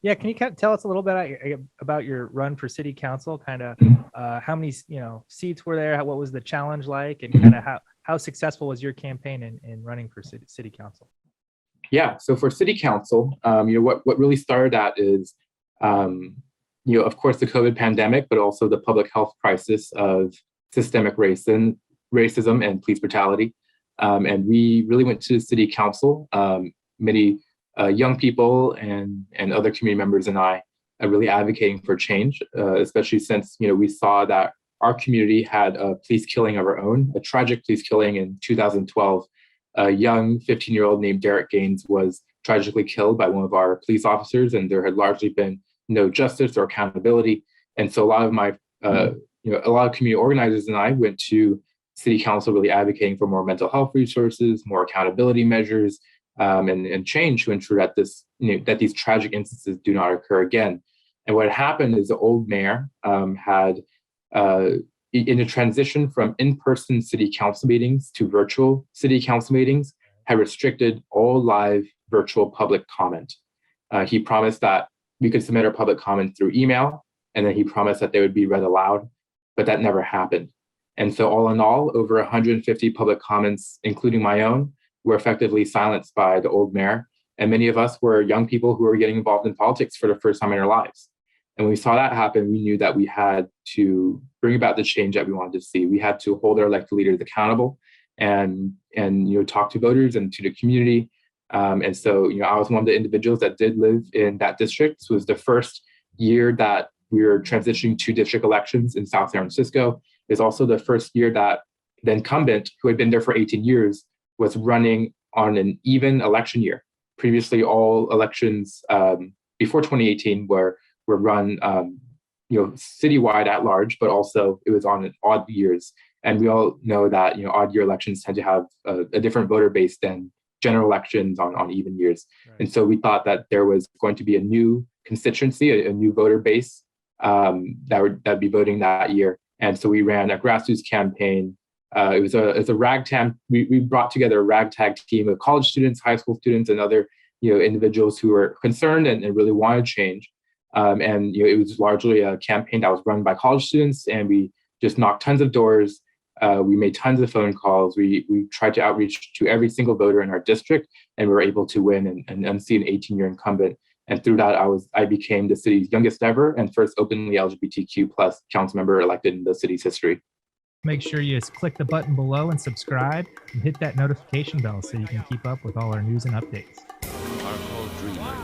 Yeah, can you kind of tell us a little bit about your run for city council? Kind of how many seats were there? What was the challenge like, and kind of how successful was your campaign in running for city council? Yeah, so for city council, what really started that is, of course, the COVID pandemic, but also the public health crisis of systemic racism and police brutality. And we really went to city council. Many young people and other community members and I are really advocating for change, especially since we saw that our community had a police killing of our own, a tragic police killing in 2012. A young 15-year-old named Derek Gaines was tragically killed by one of our police officers, and there had largely been no justice or accountability. And so a lot of a lot of community organizers and I went to city council really advocating for more mental health resources, more accountability measures, and change to ensure that that these tragic instances do not occur again. And what happened is the old mayor had in a transition from in-person city council meetings to virtual city council meetings, had restricted all live virtual public comment. He promised that we could submit our public comments through email, and then he promised that they would be read aloud, but that never happened. And so all in all, over 150 public comments, including my own, were effectively silenced by the old mayor. And many of us were young people who were getting involved in politics for the first time in our lives. And when we saw that happen, we knew that we had to bring about the change that we wanted to see. We had to hold our elected leaders accountable and talk to voters and to the community. And so I was one of the individuals that did live in that district. This was the first year that we were transitioning to district elections in South San Francisco. It's also the first year that the incumbent, who had been there for 18 years, was running on an even election year. Previously, all elections before 2018 were run citywide at large, but also it was on odd years. And we all know that odd year elections tend to have a different voter base than general elections on even years. Right. And so we thought that there was going to be a new constituency, a new voter base that'd be voting that year. And so we ran a grassroots campaign. It was a ragtag. We brought together a ragtag team of college students, high school students, and other individuals who were concerned and really wanted change. And it was largely a campaign that was run by college students, and we just knocked tons of doors. We made tons of phone calls. We tried to outreach to every single voter in our district, and we were able to win and unseat an 18-year incumbent. And through that, I became the city's youngest ever and first openly LGBTQ plus council member elected in the city's history. Make sure you click the button below and subscribe, and hit that notification bell so you can keep up with all our news and updates. Are called dreamers.